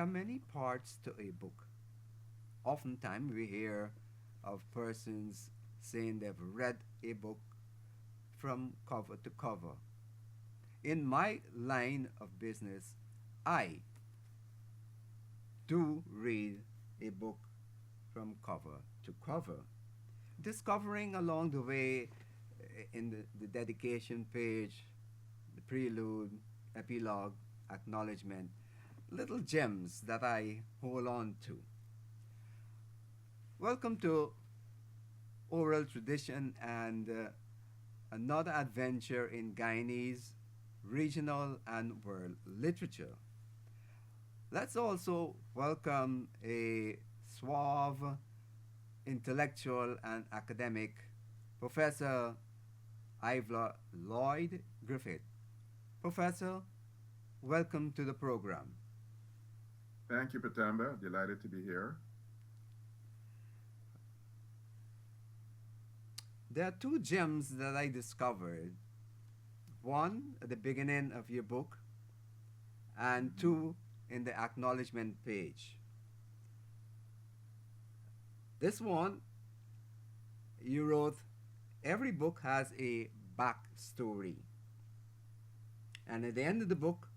are many parts to a book. Oftentimes we hear of persons saying they've read a book from cover to cover. In my line of business, I do read a book from cover to cover, discovering along the way in the dedication page, the prelude, epilogue, acknowledgement, little gems that I hold on to. Welcome to Oral Tradition and another adventure in Guyanese regional and world literature. Let's also welcome a suave, intellectual, and academic Professor Ivelaw Lloyd Griffith. Professor, welcome to the program. Thank you, Petamber. Delighted to be here. There are two gems that I discovered. One at the beginning of your book, and Hmm. two in the acknowledgement page. This one, you wrote, every book has a backstory. And at the end of the book,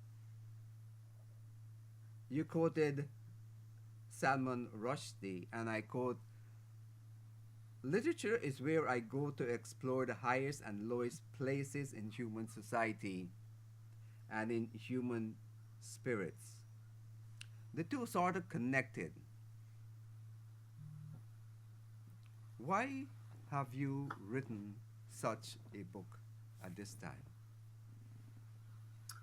you quoted Salman Rushdie, and I quote, literature is where I go to explore the highest and lowest places in human society and in human spirits. The two sort of connected. Why have you written such a book at this time?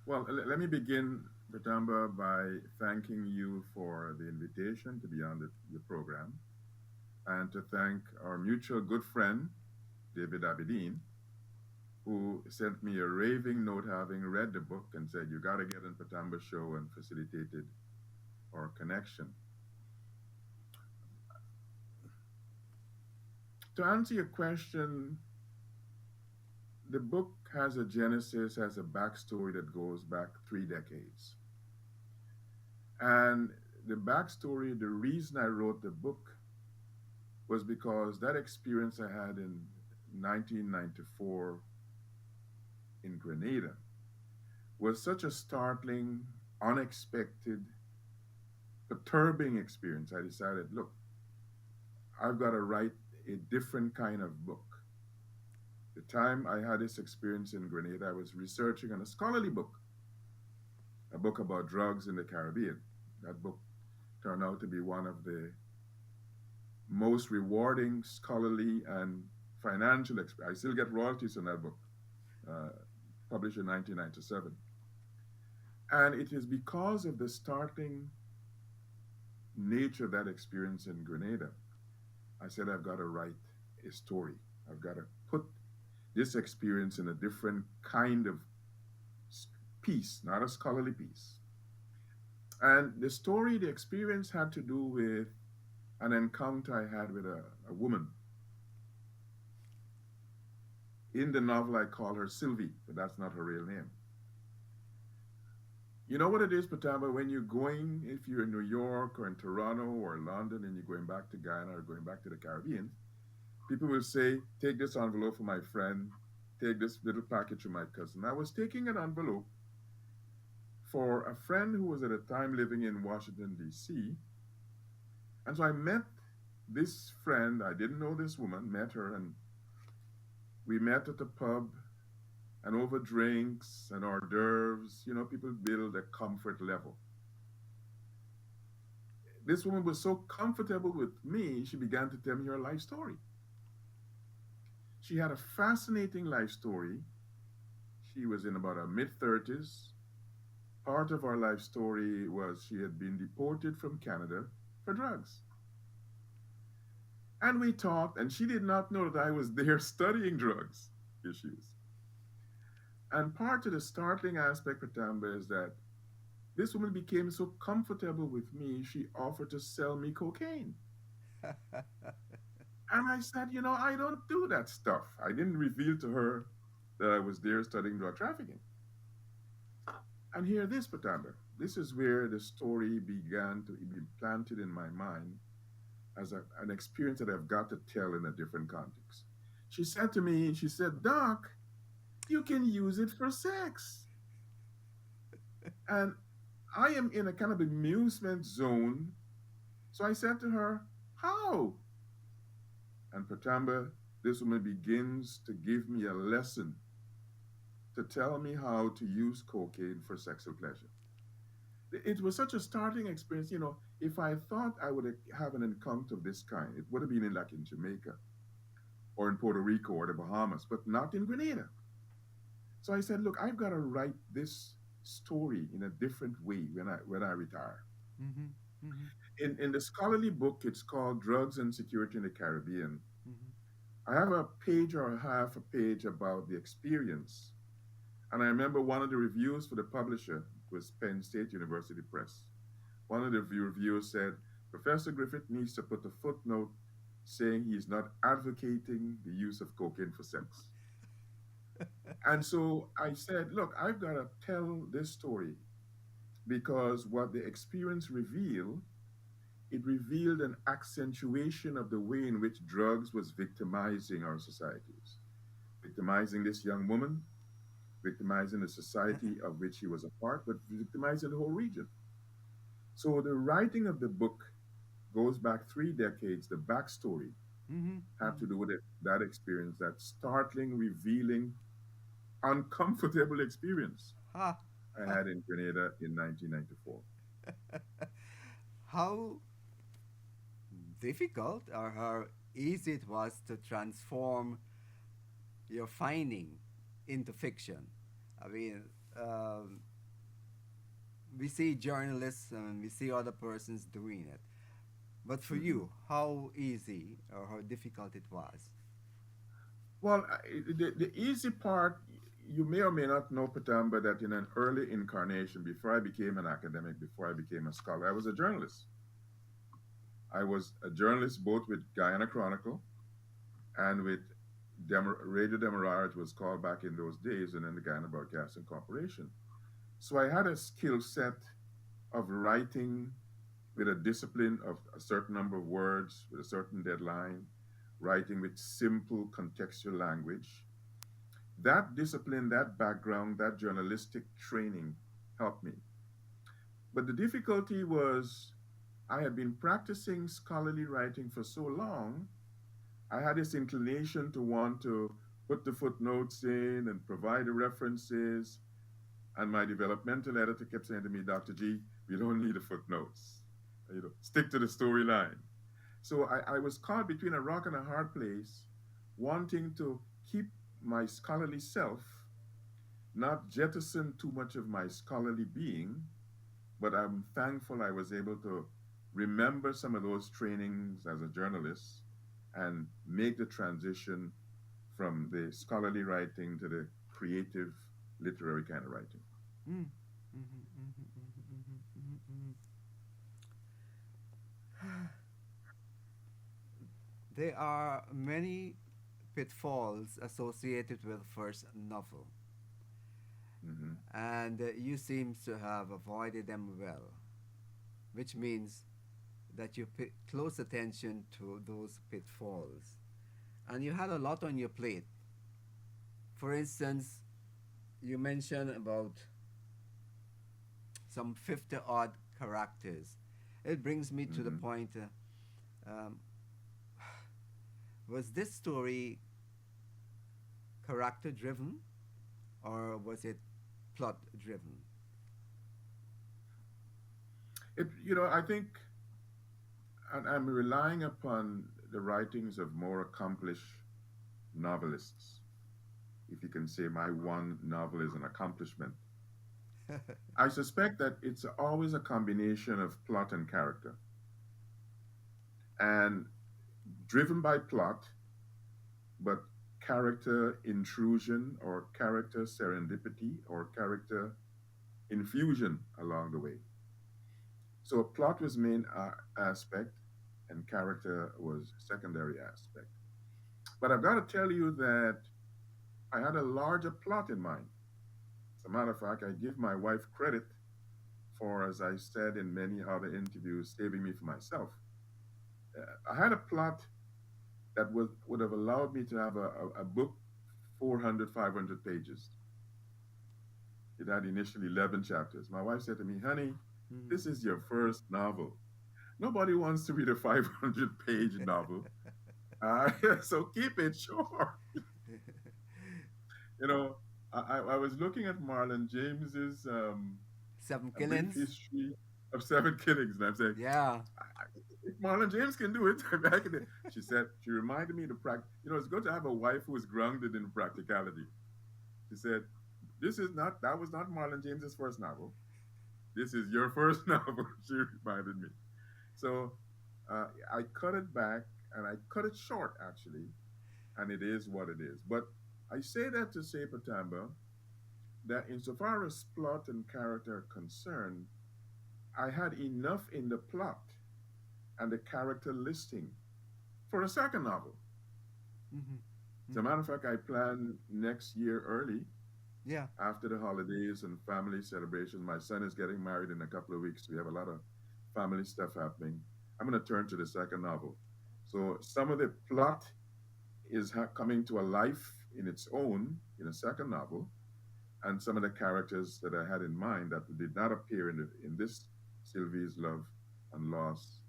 Well, let me begin, Petamber, by thanking you for the invitation to be on the program and to thank our mutual good friend, David Abedin, who sent me a raving note having read the book and said, you got to get on Petamber's show and facilitated our connection. To answer your question, the book has a genesis, has a backstory that goes back 3 decades. And the backstory, the reason I wrote the book was because that experience I had in 1994 in Grenada was such a startling, unexpected, perturbing experience. I decided, look, I've got to write a different kind of book. The time I had this experience in Grenada, I was researching on a scholarly book, a book about drugs in the Caribbean. That book turned out to be one of the most rewarding scholarly and financial I still get royalties on that book, uh, published in 1997. And it is because of the startling nature of that experience in Grenada, I said, I've got to write a story. I've got to put this experience in a different kind of piece, not a scholarly piece. And the story, the experience had to do with an encounter I had with a woman. In the novel, I call her Sylvie, but that's not her real name. You know what it is, Patamba, when you're going, if you're in New York or in Toronto or London and you're going back to Guyana or going back to the Caribbean, people will say, take this envelope for my friend, take this little package for my cousin. I was taking an envelope for a friend who was at the time living in Washington, D.C. And so I met this friend. I didn't know this woman, met her, and we met at the pub and over drinks and hors d'oeuvres, people build a comfort level. This woman was so comfortable with me, she began to tell me her life story. She had a fascinating life story. She was in about her mid 30s. Part of her life story was she had been deported from Canada for drugs. And we talked, and she did not know that I was there studying drugs issues. And part of the startling aspect for Tamba is that this woman became so comfortable with me, she offered to sell me cocaine. And I said, I don't do that stuff. I didn't reveal to her that I was there studying drug trafficking. And hear this, Patamba. this is where the story began to be planted in my mind as an experience that I've got to tell in a different context. She said to me, she said, Doc, you can use it for sex. And I am in a kind of amusement zone. So I said to her, how? And Petamber, this woman begins to give me a lesson to tell me how to use cocaine for sexual pleasure. It was such a startling experience. If I thought I would have an encounter of this kind, it would have been in like in Jamaica or in Puerto Rico or the Bahamas, but not in Grenada. So I said, look, I've got to write this story in a different way when I retire. Mm-hmm. Mm-hmm. In the scholarly book, it's called Drugs and Security in the Caribbean. Mm-hmm. I have a page or a half a page about the experience. And I remember one of the reviews for the publisher was Penn State University Press. One of the reviewers said, Professor Griffith needs to put a footnote saying he's not advocating the use of cocaine for sex. And so I said, look, I've got to tell this story because what the experience revealed, it revealed an accentuation of the way in which drugs was victimizing our societies, victimizing this young woman, victimizing the society of which he was a part, but victimizing the whole region. So the writing of the book goes back 3 decades. The backstory Mm-hmm. had to do with that experience, that startling, revealing, uncomfortable experience Ha, I ha. had in Grenada in 1994. How difficult or how easy it was to transform your finding into fiction. I mean, um, we see journalists and we see other persons doing it. But for Mhm. you, how easy or how difficult it was? Well, the easy part, you may or may not know, Patamba, that in an early incarnation, before I became an academic, before I became a scholar, I was a journalist. I was a journalist both with Guyana Chronicle and with Radio Demerara, it was called back in those days, and then the Guyana Broadcasting Corporation. So I had a skill set of writing with a discipline of a certain number of words, with a certain deadline, writing with simple contextual language. That discipline, that background, that journalistic training helped me. But the difficulty was I had been practicing scholarly writing for so long, I had this inclination to want to put the footnotes in and provide the references. And my developmental editor kept saying to me, Dr. G, we don't need the footnotes. Stick to the storyline. So I was caught between a rock and a hard place, wanting to keep my scholarly self, not jettison too much of my scholarly being, but I'm thankful I was able to remember some of those trainings as a journalist and make the transition from the scholarly writing to the creative literary kind of writing. Mm. Mhm, mhm, mhm, mhm, mhm, mhm. There are many pitfalls associated with the first novel, Hmm. and you seem to have avoided them well, which means that you pay close attention to those pitfalls. And you had a lot on your plate. For instance, you mentioned about some 50 odd characters. It brings me to the Hmm. point, um, was this story character driven or was it plot driven? I think I'm relying upon the writings of more accomplished novelists. If you can say my one novel is an accomplishment, I suspect that it's always a combination of plot and character. And driven by plot, but character intrusion or character serendipity or character infusion along the way. So plot was main aspect and character was secondary aspect. But I've got to tell you that I had a larger plot in mind. As a matter of fact, I give my wife credit for, as I said in many other interviews, saving me from myself. I had a plot that would have allowed me to have a book 400, 500 pages. It had initially 11 chapters. My wife said to me, honey, this is your first novel. Nobody wants to read a 500-page novel. So keep it short. You know, I was looking at Marlon James's Seven A Brief Killings. History of Seven Killings, and I'm saying, Yeah. if Marlon James can do it, I can do it. She said, she reminded me to practice. You know, it's good to have a wife who is grounded in practicality. She said, that was not Marlon James's first novel. This is your first novel, she reminded me. So I cut it back and I cut it short, actually, and it is what it is. But I say that to say, Petamber, that insofar as plot and character are concerned, I had enough in the plot and the character listing for a second novel. Mm-hmm. As a matter of fact, I plan next year early, Yeah. after the holidays and family celebrations. My son is getting married in a couple of weeks. We have a lot of family stuff happening. I'm going to turn to the second novel. So some of the plot is coming to a life in its own in a second novel, and some of the characters that I had in mind that did not appear in this Sylvie's Love and Loss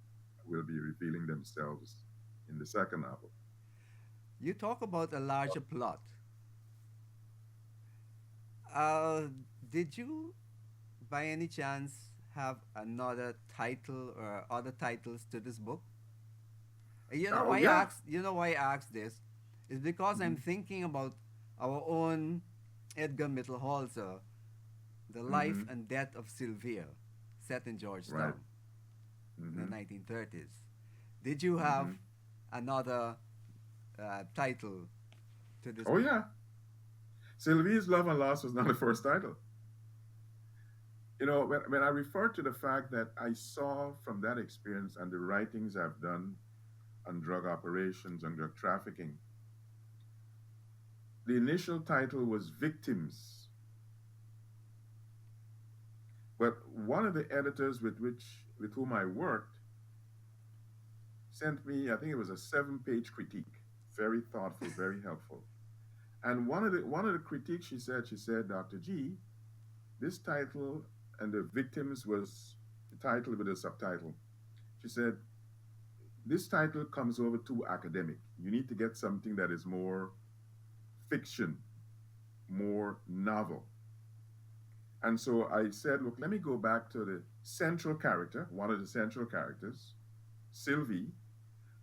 will be revealing themselves in the second novel. You talk about a larger plot. Uh, did you, by any chance, have another title or other titles to this book? You know Oh why I yeah. asked. You know why I asked this, is because I'm Hmm. thinking about our own Edgar Mitchell Halser, The Life Hmm. and Death of Sylvia, set in Right. Georgetown in the Hmm. 1930s. Did you have Hmm. another title to this Oh book? yeah. Sylvie's Love and Loss was not the first title. You know, when I refer to the fact that I saw from that experience and the writings I've done on drug operations and drug trafficking, the initial title was Victims. But one of the editors with whom I worked sent me, I think it was a 7-page critique, very thoughtful, very helpful. And one of the critiques she said, Dr. G, this title and the victims was the title with a subtitle. She said, this title comes over too academic. You need to get something that is more fiction, more novel. And so I said, look, let me go back to the central character, one of the central characters, Sylvie,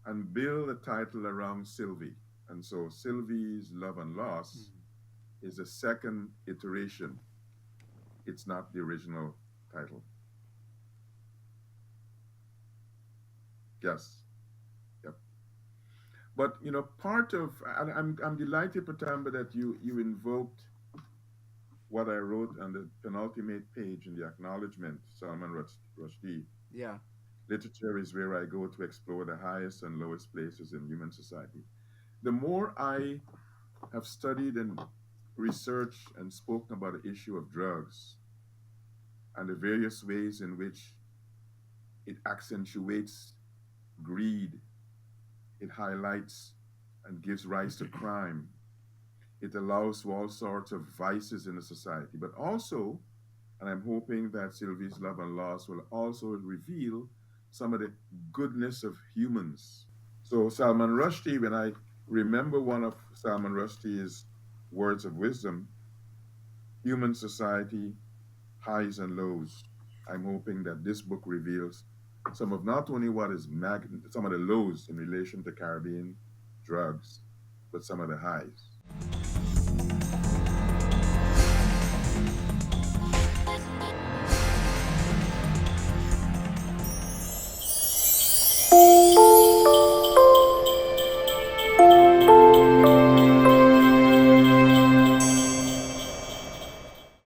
and build a title around Sylvie. And so Sylvie's Love and Loss is a second iteration. It's not the original title. Yes. Yep. But you know, part of I'm delighted, Patamba, that you invoked what I wrote on the penultimate page in the acknowledgement, Salman Rushdie. Yeah. Literature is where I go to explore the highest and lowest places in human society. The more I have studied and researched and spoken about the issue of drugs and the various ways in which it accentuates greed, it highlights and gives rise to crime, it allows for all sorts of vices in the society, but also, and I'm hoping that Sylvie's Love and Loss will also reveal some of the goodness of humans. So Salman Rushdie, when I remember one of Salman Rushdie's words of wisdom, human society, highs and lows. I'm hoping that this book reveals some of not only some of the lows in relation to Caribbean drugs, but some of the highs.